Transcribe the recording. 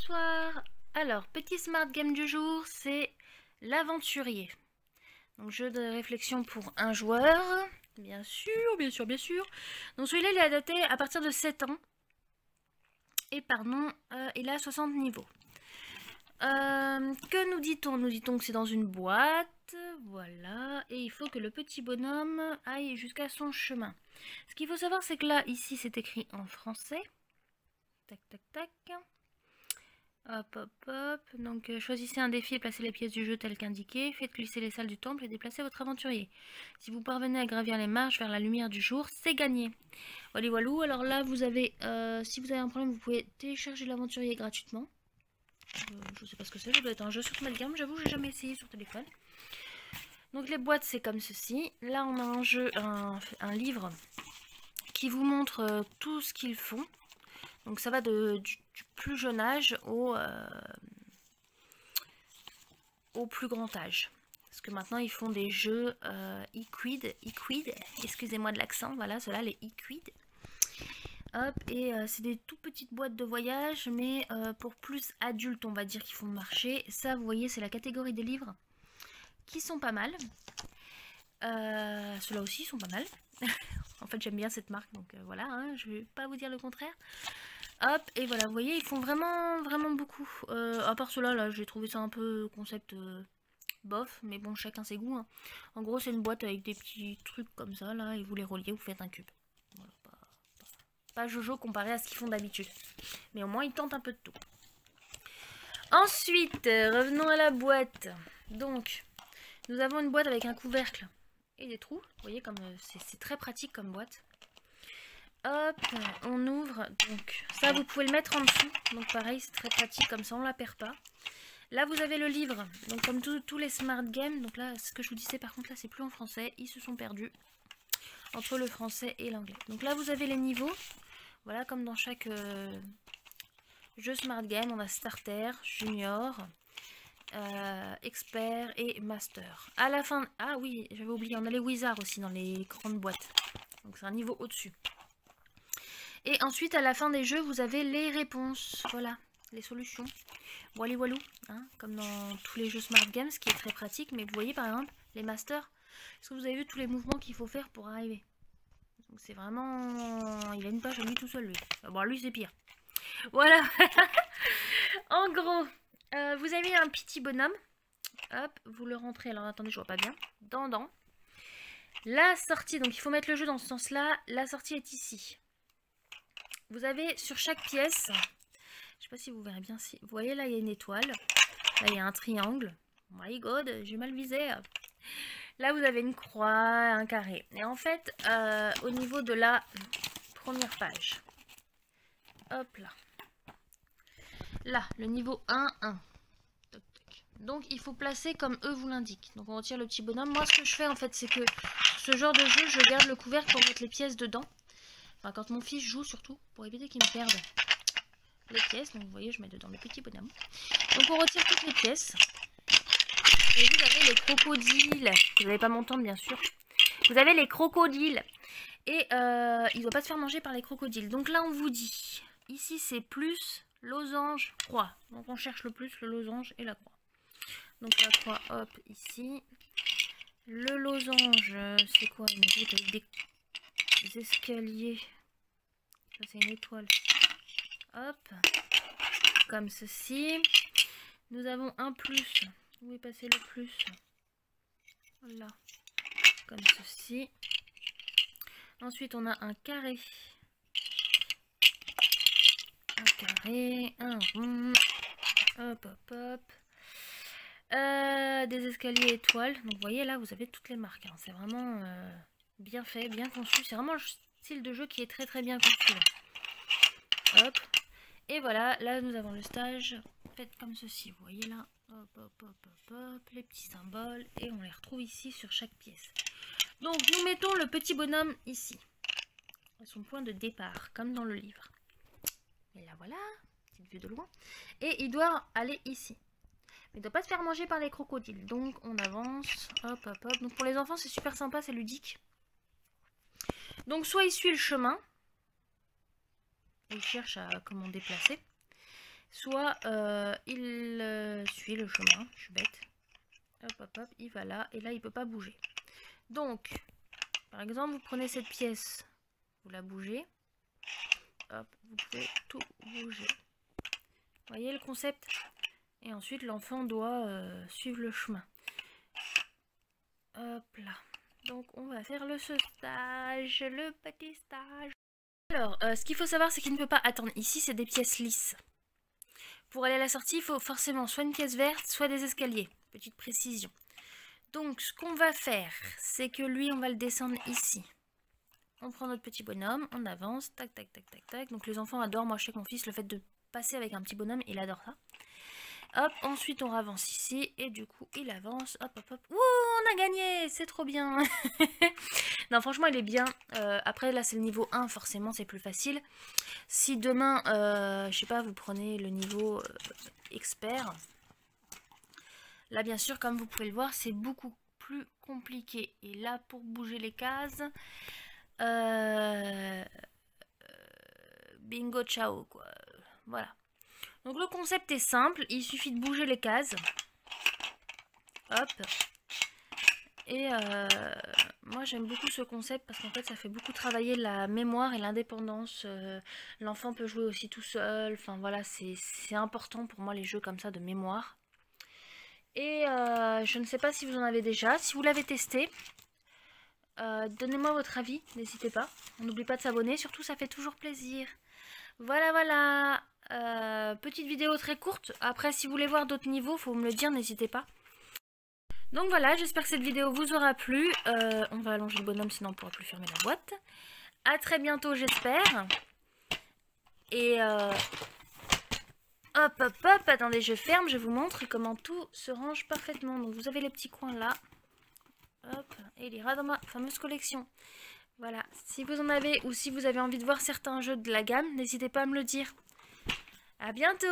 Bonsoir. Alors, petit smart game du jour, c'est l'aventurier. Donc, jeu de réflexion pour un joueur. Bien sûr, bien sûr, bien sûr. Donc, celui-là, il est adapté à partir de 7 ans. Et pardon, il a 60 niveaux. Que nous dit-on? Nous dit-on que c'est dans une boîte. Voilà. Et il faut que le petit bonhomme aille jusqu'à son chemin. Ce qu'il faut savoir, c'est que là, ici, c'est écrit en français. Tac, tac, tac. Hop, hop, hop. Donc, choisissez un défi et placez les pièces du jeu telles qu'indiquées. Faites glisser les salles du temple et déplacez votre aventurier. Si vous parvenez à gravir les marches vers la lumière du jour, c'est gagné. Voilà, voilà. Alors là, vous avez, si vous avez un problème, vous pouvez télécharger l'aventurier gratuitement. Je sais pas ce que c'est, ça doit être un jeu sur Smartgame. J'avoue, j'ai jamais essayé sur téléphone. Donc, les boîtes, c'est comme ceci. Là, on a un jeu, un livre qui vous montre tout ce qu'ils font. Donc ça va du plus jeune âge au plus grand âge. Parce que maintenant ils font des jeux e-quid, excusez-moi de l'accent, voilà, ceux-là, les e-quid. Hop, et c'est des tout petites boîtes de voyage, mais pour plus adultes, on va dire, qui font marcher. Ça, vous voyez, c'est la catégorie des livres qui sont pas mal. Ceux-là aussi sont pas mal. En fait, j'aime bien cette marque, donc voilà, hein, je vais pas vous dire le contraire. Hop, et voilà, vous voyez, ils font vraiment beaucoup. À part cela, là, j'ai trouvé ça un peu concept bof, mais bon, chacun ses goûts. Hein. En gros, c'est une boîte avec des petits trucs comme ça, là, et vous les reliez, vous faites un cube. Voilà, pas Jojo comparé à ce qu'ils font d'habitude. Mais au moins, ils tentent un peu de tout. Ensuite, revenons à la boîte. Donc, nous avons une boîte avec un couvercle et des trous. Vous voyez, comme c'est très pratique comme boîte. Hop, on ouvre, donc ça vous pouvez le mettre en dessous, donc pareil c'est très pratique, comme ça on la perd pas. Là vous avez le livre, donc comme tous les smart games, donc là ce que je vous disais par contre là c'est plus en français, ils se sont perdus entre le français et l'anglais. Donc là vous avez les niveaux, voilà comme dans chaque jeu smart game, on a starter, junior, expert et master. À la fin, ah oui j'avais oublié, on a les wizards aussi dans les grandes boîtes, donc c'est un niveau au-dessus. Et ensuite, à la fin des jeux, vous avez les réponses. Voilà, les solutions. Voilà, voilà, hein, comme dans tous les jeux Smart Games, ce qui est très pratique. Mais vous voyez, par exemple, les masters. Est-ce que vous avez vu tous les mouvements qu'il faut faire pour arriver? Donc c'est vraiment... Il a une page à lui tout seul, lui. Bon, lui, c'est pire. Voilà. En gros, vous avez un petit bonhomme. Hop, vous le rentrez. Alors, attendez, je vois pas bien. Dans. La sortie, donc il faut mettre le jeu dans ce sens-là. La sortie est ici. Vous avez sur chaque pièce, je sais pas si vous verrez bien, si vous voyez là il y a une étoile, là il y a un triangle, oh my god j'ai mal visé, là vous avez une croix, un carré, et en fait au niveau de la première page, hop là, le niveau 1, donc il faut placer comme eux vous l'indiquent, donc on retire le petit bonhomme. Moi ce que je fais en fait c'est que ce genre de jeu je garde le couvercle pour mettre les pièces dedans. Enfin, quand mon fils joue surtout, pour éviter qu'il me perde les pièces. Donc vous voyez, je mets dedans le petit bonhomme. Donc on retire toutes les pièces. Et vous avez les crocodiles. Vous n'allez pas m'entendre bien sûr. Vous avez les crocodiles. Et il ne doit pas se faire manger par les crocodiles. Donc là on vous dit, ici c'est plus, losange, croix. Donc on cherche le plus, le losange et la croix. Donc la croix, hop, ici. Le losange, c'est quoi? Une route avec des escaliers, ça c'est une étoile, hop, comme ceci. Nous avons un plus, où est passé le plus? Là, comme ceci. Ensuite on a un carré, un rond, hop hop hop, des escaliers étoiles. Donc vous voyez là vous avez toutes les marques, hein. C'est vraiment bien fait, bien conçu, c'est vraiment le style de jeu qui est très bien conçu. Hop, et voilà, là nous avons le stage, faites comme ceci, vous voyez là, hop hop hop hop hop, les petits symboles, et on les retrouve ici sur chaque pièce. Donc nous mettons le petit bonhomme ici, à son point de départ, comme dans le livre. Et là voilà, petite vue de loin, et il doit aller ici. Mais il ne doit pas se faire manger par les crocodiles. Donc on avance, hop hop hop. Donc pour les enfants c'est super sympa, c'est ludique. Donc soit il suit le chemin, il cherche à comment déplacer, soit il suit le chemin, je suis bête. Hop, hop, hop, il va là, et là, il peut pas bouger. Donc, par exemple, vous prenez cette pièce, vous la bougez. Hop, vous pouvez tout bouger. Vous voyez le concept? Et ensuite, l'enfant doit suivre le chemin. Hop là. Donc, on va faire le stage, le petit stage. Alors, ce qu'il faut savoir, c'est qu'il ne peut pas attendre. Ici, c'est des pièces lisses. Pour aller à la sortie, il faut forcément soit une pièce verte, soit des escaliers. Petite précision. Donc, ce qu'on va faire, c'est que lui, on va le descendre ici. On prend notre petit bonhomme, on avance, tac, tac, tac, tac, tac. Donc, les enfants adorent, moi, je sais que mon fils, le fait de passer avec un petit bonhomme, il adore ça. Hop, ensuite, on avance ici, et du coup, il avance, hop, hop, hop. Ouh, on a gagné, c'est trop bien. Non, franchement, il est bien. Après, là, c'est le niveau 1, forcément, c'est plus facile. Si demain, je sais pas, vous prenez le niveau expert... Là, bien sûr, comme vous pouvez le voir, c'est beaucoup plus compliqué. Et là, pour bouger les cases, bingo ciao, quoi. Voilà. Donc, le concept est simple. Il suffit de bouger les cases. Hop. Et moi, j'aime beaucoup ce concept parce qu'en fait, ça fait beaucoup travailler la mémoire et l'indépendance. L'enfant peut jouer aussi tout seul. Enfin, voilà, c'est important pour moi, les jeux comme ça de mémoire. Et je ne sais pas si vous en avez déjà. Si vous l'avez testé, donnez-moi votre avis, n'hésitez pas. On n'oublie pas de s'abonner, surtout ça fait toujours plaisir. Voilà, voilà. Petite vidéo très courte. Après, si vous voulez voir d'autres niveaux, faut me le dire, n'hésitez pas. Donc voilà, j'espère que cette vidéo vous aura plu. On va allonger le bonhomme, sinon on ne pourra plus fermer la boîte. A très bientôt, j'espère. Et... hop, hop, hop, attendez, je ferme, je vous montre comment tout se range parfaitement. Donc vous avez les petits coins là. Hop, et il ira dans ma fameuse collection. Voilà, si vous en avez ou si vous avez envie de voir certains jeux de la gamme, n'hésitez pas à me le dire. À bientôt!